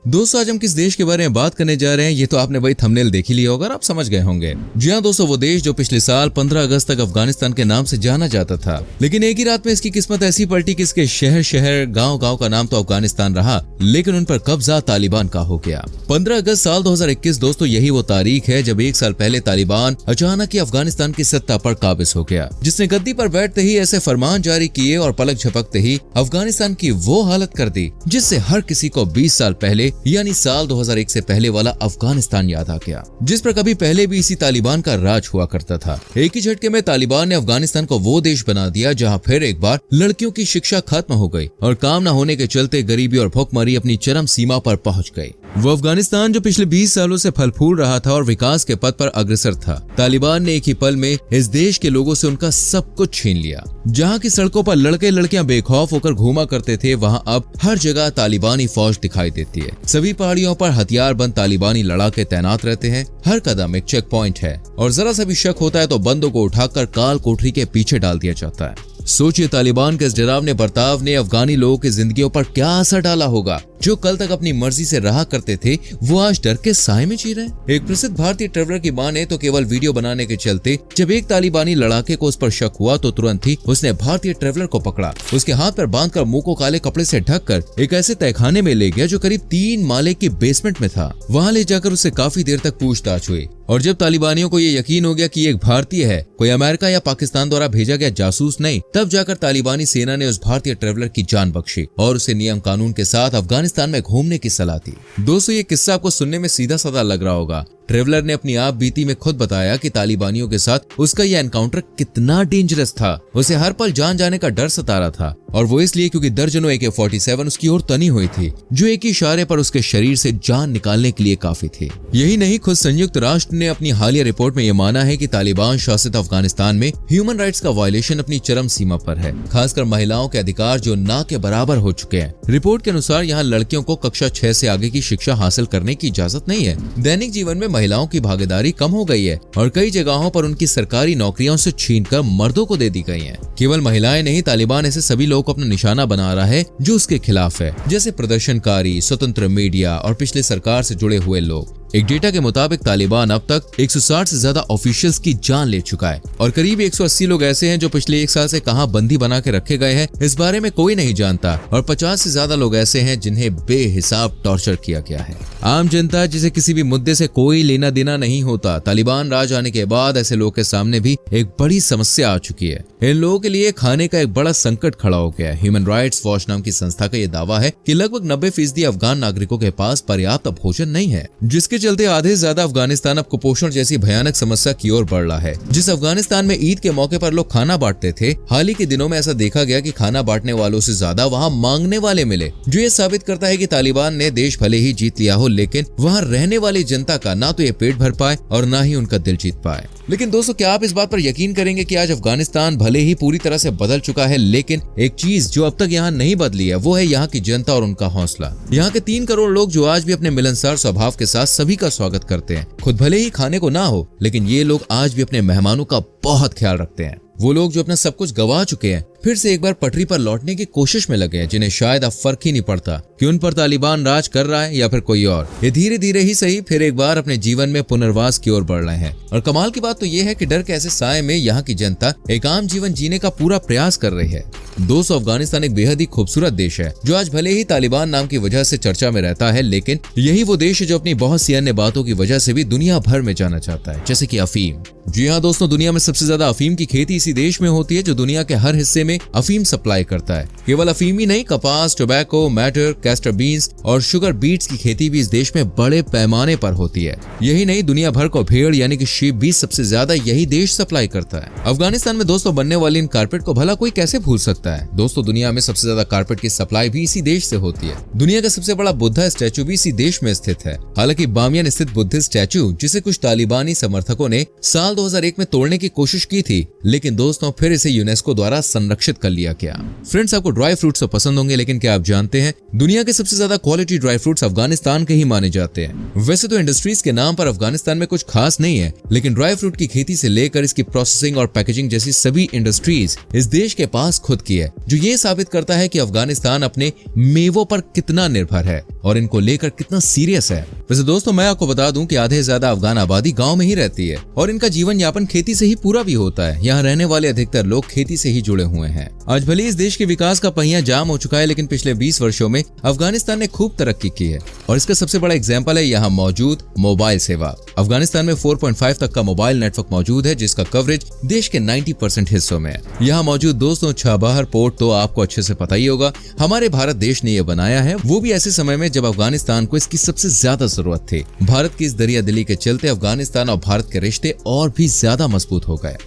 दोस्तों आज हम किस देश के बारे में बात करने जा रहे हैं ये तो आपने वही थंबनेल देख ही लिया होगा और आप समझ गए होंगे। जी हाँ दोस्तों, वो देश जो पिछले साल 15 अगस्त तक अफगानिस्तान के नाम से जाना जाता था, लेकिन एक ही रात में इसकी किस्मत ऐसी पलटी कि इसके शहर शहर गांव गांव का नाम तो अफगानिस्तान रहा, लेकिन उन पर कब्जा तालिबान का हो गया। 15 अगस्त साल 2021 दोस्तों यही वो तारीख है जब एक साल पहले तालिबान अचानक ही अफगानिस्तान की सत्ता पर काबिज हो गया, जिसने गद्दी पर बैठते ही ऐसे फरमान जारी किए और पलक झपकते ही अफगानिस्तान की वो हालत कर दी जिससे हर किसी को 20 साल पहले यानी साल 2001 से पहले वाला अफगानिस्तान याद आ गया, जिस पर कभी पहले भी इसी तालिबान का राज हुआ करता था। एक ही झटके में तालिबान ने अफगानिस्तान को वो देश बना दिया जहां फिर एक बार लड़कियों की शिक्षा खत्म हो गई और काम न होने के चलते गरीबी और भुखमरी अपनी चरम सीमा पर पहुंच गई। वो अफगानिस्तान जो पिछले 20 सालों से फल फूल रहा था और विकास के पथ पर अग्रसर था, तालिबान ने एक ही पल में इस देश के लोगों से उनका सब कुछ छीन लिया। जहां की सड़कों पर लड़के लड़कियां बेखौफ होकर घूमा करते थे, वहां अब हर जगह तालिबानी फौज दिखाई देती है। सभी पहाड़ियों पर हथियारबंद तालिबानी लड़ाके तैनात रहते हैं, हर कदम एक चेक पॉइंट है और जरा सा भी शक होता है तो बंदों को उठाकर काल कोठरी के पीछे डाल दिया जाता है। सोचिए तालिबान के इस डरावने बर्ताव ने अफगानी लोगों की जिंदगियों पर क्या असर डाला होगा। जो कल तक अपनी मर्जी से रहा करते थे वो आज डर के साए में जी रहे हैं। एक प्रसिद्ध भारतीय ट्रैवलर की माने तो केवल वीडियो बनाने के चलते जब एक तालिबानी लड़ाके को उस पर शक हुआ तो तुरंत ही उसने भारतीय ट्रैवलर को पकड़ा, उसके हाथ पर बांधकर मुंह को काले कपड़े से ढककर एक ऐसे तहखाने में ले गया जो करीब 3 माले की बेसमेंट में था। वहां ले जाकर उससे काफी देर तक पूछताछ हुई और जब तालिबानियों को ये यकीन हो गया कि ये एक भारतीय है, कोई अमेरिका या पाकिस्तान द्वारा भेजा गया जासूस नहीं, तब जाकर तालिबानी सेना ने उस भारतीय ट्रैवलर की जान बख्शी और उसे नियम कानून के साथ अफगानिस्तान में घूमने की सलाह दी। दोस्तों ये किस्सा आपको सुनने में सीधा साधा लग रहा होगा। ट्रैवलर ने अपनी आप बीती में खुद बताया कि तालिबानियों के साथ उसका यह एनकाउंटर कितना डेंजरस था। उसे हर पल जान जाने का डर सता रहा था और वो इसलिए क्योंकि दर्जनों AK-47 उसकी ओर तनी हुई थी, जो एक ही इशारे पर उसके शरीर से जान निकालने के लिए काफी थी। यही नहीं, खुद संयुक्त राष्ट्र ने अपनी हालिया रिपोर्ट में यह माना है कि तालिबान शासित अफगानिस्तान में ह्यूमन राइट्स का वायलेशन अपनी चरम सीमा पर है, खासकर महिलाओं के अधिकार जो ना के बराबर हो चुके हैं। रिपोर्ट के अनुसार यहाँ लड़कियों को कक्षा 6 से आगे की शिक्षा हासिल करने की इजाजत नहीं है। दैनिक जीवन में महिलाओं की भागीदारी कम हो गई है और कई जगहों पर उनकी सरकारी नौकरियों से छीनकर मर्दों को दे दी गई हैं। केवल महिलाएं नहीं, तालिबान ऐसे सभी लोगों को अपना निशाना बना रहा है जो उसके खिलाफ है, जैसे प्रदर्शनकारी, स्वतंत्र मीडिया और पिछले सरकार से जुड़े हुए लोग। एक डेटा के मुताबिक तालिबान अब तक 160 से ज्यादा ऑफिशियल्स की जान ले चुका है और करीब 180 लोग ऐसे हैं जो पिछले 1 साल से कहां बंदी बना के रखे गए हैं इस बारे में कोई नहीं जानता और 50 से ज्यादा लोग ऐसे हैं जिन्हें बेहिसाब टॉर्चर किया गया है। आम जनता जिसे किसी भी मुद्दे से कोई लेना देना नहीं होता, तालिबान राज आने के बाद ऐसे लोगों के सामने भी एक बड़ी समस्या आ चुकी है। इन लोगों के लिए खाने का एक बड़ा संकट खड़ा हो गया है। ह्यूमन राइट्स वॉच नाम की संस्था का यह दावा है कि लगभग 90% अफगान नागरिकों के पास पर्याप्त भोजन नहीं है, जिसके चलते आधे से ज्यादा अफगानिस्तान अब कुपोषण जैसी भयानक समस्या की ओर बढ़ रहा है। जिस अफगानिस्तान में ईद के मौके पर लोग खाना बांटते थे, हाल ही के दिनों में ऐसा देखा गया कि खाना बांटने वालों से ज्यादा वहां मांगने वाले मिले, जो ये साबित करता है कि तालिबान ने देश भले ही जीत लिया हो, लेकिन वहां रहने वाली जनता का ना तो ये पेट भर पाए और ना ही उनका दिल जीत पाए। लेकिन दोस्तों क्या आप इस बात पर यकीन करेंगे कि आज अफगानिस्तान भले ही पूरी तरह से बदल चुका है, लेकिन एक चीज जो अब तक यहाँ नहीं बदली है वो है यहाँ की जनता और उनका हौसला। यहाँ के 3 करोड़ लोग जो आज भी अपने मिलनसार स्वभाव के साथ सभी का स्वागत करते हैं। खुद भले ही खाने को ना हो, लेकिन ये लोग आज भी अपने मेहमानों का बहुत ख्याल रखते हैं। वो लोग जो अपना सब कुछ गवा चुके हैं फिर से एक बार पटरी पर लौटने की कोशिश में लगे हैं, जिन्हें शायद अब फर्क ही नहीं पड़ता कि उन पर तालिबान राज कर रहा है या फिर कोई और। ये धीरे धीरे ही सही फिर एक बार अपने जीवन में पुनर्वास की ओर बढ़ रहे हैं। और कमाल की बात तो ये है कि डर के ऐसे साए में यहाँ की जनता एक आम जीवन जीने का पूरा प्रयास कर रही है। दोस्तों अफगानिस्तान एक बेहद ही खूबसूरत देश है जो आज भले ही तालिबान नाम की वजह से चर्चा में रहता है, लेकिन यही वो देश है जो अपनी बहुत सी अन्य बातों की वजह से भी दुनिया भर में जाना चाहता है, जैसे कि अफीम। जी हाँ दोस्तों, दुनिया में सबसे ज्यादा अफीम की खेती इसी देश में होती है जो दुनिया के हर हिस्से में अफीम सप्लाई करता है। केवल अफीम ही नहीं, कपास, टोबैको, मैटर, कैस्टर बीन्स और शुगर बीट्स की खेती भी इस देश में बड़े पैमाने पर होती है। यही नहीं, दुनिया भर को भेड़ यानी कि शीप भी सबसे ज्यादा यही देश सप्लाई करता है। अफगानिस्तान में दोस्तों बनने वाली इन कारपेट को भला कोई कैसे भूल सकता है। दोस्तों दुनिया में सबसे ज्यादा कारपेट की सप्लाई भी इसी देश से होती है। दुनिया का सबसे बड़ा बुद्धा स्टैचू भी इसी देश में स्थित है। हालांकि बामियान स्थित बुद्धिस्ट स्टैचू, जिसे कुछ तालिबानी समर्थकों ने साल साल 2001 में तोड़ने की कोशिश की थी, लेकिन दोस्तों फिर इसे यूनेस्को द्वारा संरक्षित कर लिया गया। फ्रेंड्स, आपको ड्राई फ्रूट्स तो पसंद होंगे, लेकिन क्या आप जानते हैं दुनिया के सबसे ज्यादा क्वालिटी ड्राई फ्रूट्स अफगानिस्तान के ही माने जाते हैं। वैसे तो इंडस्ट्रीज के नाम पर अफगानिस्तान में कुछ खास नहीं है, लेकिन ड्राई फ्रूट की खेती से लेकर इसकी प्रोसेसिंग और पैकेजिंग जैसी सभी इंडस्ट्रीज इस देश के पास खुद की है, जो ये साबित करता है कि अफगानिस्तान अपने मेवों पर कितना निर्भर है और इनको लेकर कितना सीरियस है। वैसे दोस्तों, मैं आपको बता दूं कि आधे से ज्यादा अफगान आबादी गांव में ही रहती है और इनका जीवन यापन खेती से ही पूरा भी होता है। यहाँ रहने वाले अधिकतर लोग खेती से ही जुड़े हुए हैं। आज भले इस देश के विकास का पहिया जाम हो चुका है, लेकिन पिछले 20 वर्षों में अफगानिस्तान ने खूब तरक्की की है और इसका सबसे बड़ा एग्जाम्पल है यहाँ मौजूद मोबाइल सेवा। अफगानिस्तान में 4.5 तक का मोबाइल नेटवर्क मौजूद है, जिसका कवरेज देश के 90% हिस्सों में है। यहाँ मौजूद दोस्तों छाबहार पोर्ट तो आपको अच्छे से पता ही होगा, हमारे भारत देश ने यह बनाया है, वो भी ऐसे समय में जब अफगानिस्तान को इसकी सबसे ज्यादा जरूरत थी। भारत की इस दरिया दिली के चलते अफगानिस्तान और भारत के रिश्ते और भी ज्यादा मजबूत हो गए।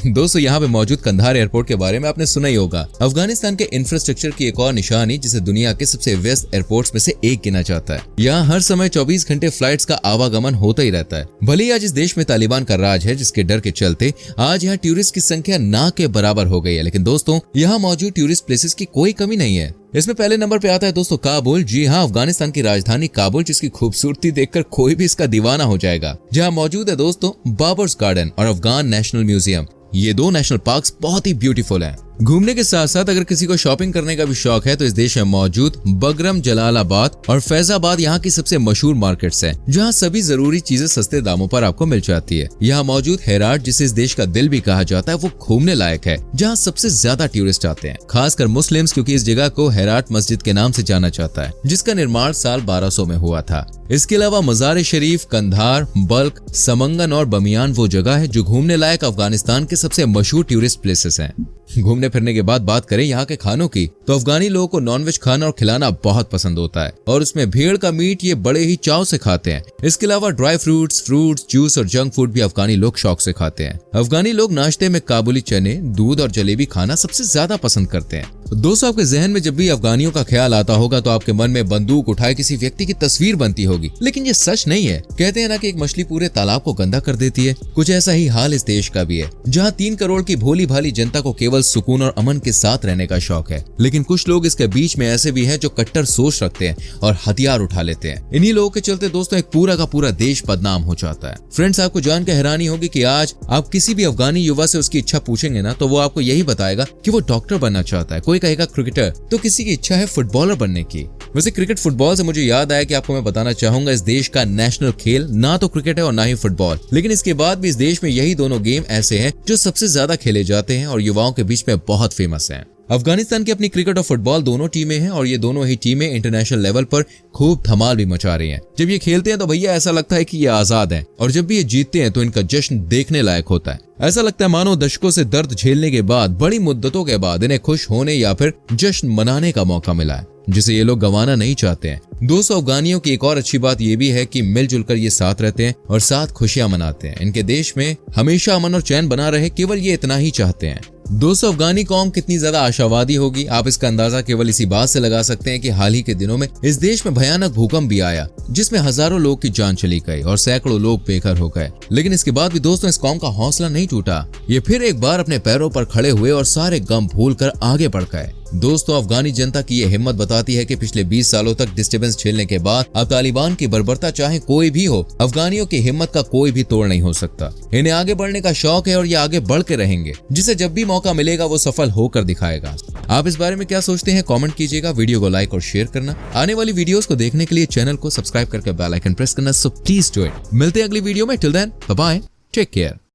दोस्तों, यहाँ पे मौजूद कंधार एयरपोर्ट के बारे में आपने सुना ही होगा। अफगानिस्तान के इंफ्रास्ट्रक्चर की एक और निशानी, जिसे दुनिया के सबसे व्यस्त एयरपोर्ट्स में से एक गिना जाता है। यहाँ हर समय 24 घंटे फ्लाइट्स का आवागमन होता ही रहता है। भले ही आज इस देश में तालिबान का राज है, जिसके डर के चलते आज यहाँ टूरिस्ट की संख्या ना के बराबर हो गई है, लेकिन दोस्तों यहाँ मौजूद टूरिस्ट प्लेसेस की कोई कमी नहीं है। इसमें पहले नंबर पे आता है दोस्तों काबुल। जी हाँ, अफगानिस्तान की राजधानी काबुल, जिसकी खूबसूरती देखकर कोई भी इसका दीवाना हो जाएगा। जहाँ मौजूद है दोस्तों बाबर्स गार्डन और अफगान नेशनल म्यूजियम। ये दो नेशनल पार्क्स बहुत ही ब्यूटीफुल हैं। घूमने के साथ साथ अगर किसी को शॉपिंग करने का भी शौक है तो इस देश में मौजूद बगरम, जलालाबाद और फैजाबाद यहाँ की सबसे मशहूर मार्केट्स हैं, जहाँ सभी जरूरी चीजें सस्ते दामों पर आपको मिल जाती है। यहाँ मौजूद हेराट, जिसे इस देश का दिल भी कहा जाता है, वो घूमने लायक है, जहाँ सबसे ज्यादा टूरिस्ट आते हैं, खासकर मुस्लिम्स, क्योंकि इस जगह को हेराट मस्जिद के नाम से जाना जाता है, जिसका निर्माण साल 1200 में हुआ था। इसके अलावा मजार शरीफ, कंधार, बल्क, समंगन और बमियान वो जगह है जो घूमने लायक अफगानिस्तान के सबसे मशहूर टूरिस्ट प्लेसेस हैं। घूमने फिरने के बाद बात करें यहाँ के खानों की, तो अफगानी लोगों को नॉनवेज खाना और खिलाना बहुत पसंद होता है और उसमें भेड़ का मीट ये बड़े ही चाव से खाते हैं। इसके अलावा ड्राई फ्रूट्स, जूस और जंक फूड भी अफगानी लोग शौक से खाते हैं। अफगानी लोग नाश्ते में काबुली चने, दूध और जलेबी खाना सबसे ज्यादा पसंद करते हैं। दोस्तों, आपके जहन में जब भी अफगानियों का ख्याल आता होगा तो आपके मन में बंदूक उठाए किसी व्यक्ति की तस्वीर बनती होगी, लेकिन ये सच नहीं है। कहते हैं ना कि एक मछली पूरे तालाब को गंदा कर देती है, कुछ ऐसा ही हाल इस देश का भी है, जहाँ 3 करोड़ की भोली भाली जनता को केवल सुकून और अमन के साथ रहने का शौक है, लेकिन कुछ लोग इसके बीच में ऐसे भी हैं जो कट्टर सोच रखते हैं और हथियार उठा लेते हैं। इन्हीं लोगों के चलते दोस्तों एक पूरा का पूरा देश बदनाम हो जाता है। फ्रेंड्स, आपको जानकर हैरानी होगी कि आज आप किसी भी अफगानी युवा से उसकी इच्छा पूछेंगे ना, तो वो आपको यही बताएगा कि वो डॉक्टर बनना चाहता है, कोई कहेगा क्रिकेटर, तो किसी की इच्छा है फुटबॉलर बनने की। वैसे क्रिकेट फुटबॉल से मुझे याद आया कि आपको मैं बताना चाहूंगा, इस देश का नेशनल खेल ना तो क्रिकेट है और ना ही फुटबॉल, लेकिन इसके बाद भी इस देश में यही दोनों गेम ऐसे हैं जो सबसे ज्यादा खेले जाते हैं और युवाओं के बीच में बहुत फेमस हैं। अफगानिस्तान की अपनी क्रिकेट और फुटबॉल दोनों टीमें हैं और ये दोनों ही टीमें इंटरनेशनल लेवल पर खूब धमाल भी मचा रही हैं। जब ये खेलते हैं तो भैया ऐसा लगता है कि ये आजाद हैं और जब भी ये जीतते हैं तो इनका जश्न देखने लायक होता है। ऐसा लगता है मानो दशकों से दर्द झेलने के बाद, बड़ी मुद्दतों के बाद इन्हें खुश होने या फिर जश्न मनाने का मौका मिला है, जिसे ये लोग गंवाना नहीं चाहते हैं। 200 अफगानियों की एक और अच्छी बात ये भी है कि मिलजुल कर ये साथ रहते हैं और साथ खुशियां मनाते हैं। इनके देश में हमेशा अमन और चैन बना रहे, केवल ये इतना ही चाहते हैं। 200 अफगानी कौम कितनी ज्यादा आशावादी होगी, आप इसका अंदाजा केवल इसी बात से लगा सकते हैं कि हाल ही के दिनों में इस देश में भयानक भूकंप भी आया, जिसमें हजारों लोग की जान चली गई और सैकड़ों लोग बेघर हो गए। लेकिन इसके बाद भी दोस्तों इस कौम का हौसला नहीं टूटा, ये फिर एक बार अपने पैरों पर खड़े हुए और सारे गम भूलकर आगे बढ़ गए। दोस्तों, अफगानी जनता की ये हिम्मत बताती है कि पिछले 20 सालों तक डिस्टर्बेंस झेलने के बाद अब तालिबान की बर्बरता चाहे कोई भी हो, अफगानियों की हिम्मत का कोई भी तोड़ नहीं हो सकता। इन्हें आगे बढ़ने का शौक है और ये आगे बढ़ के रहेंगे, जिसे जब भी मौका मिलेगा वो सफल होकर दिखाएगा। आप इस बारे में क्या सोचते हैं, कमेंट कीजिएगा। वीडियो को लाइक और शेयर करना। आने वाली वीडियोस को देखने के लिए चैनल को सब्सक्राइब करके बेल आइकन प्रेस करना, सो प्लीज डू इट। मिलते हैं अगली वीडियो में। Till then bye bye, take care.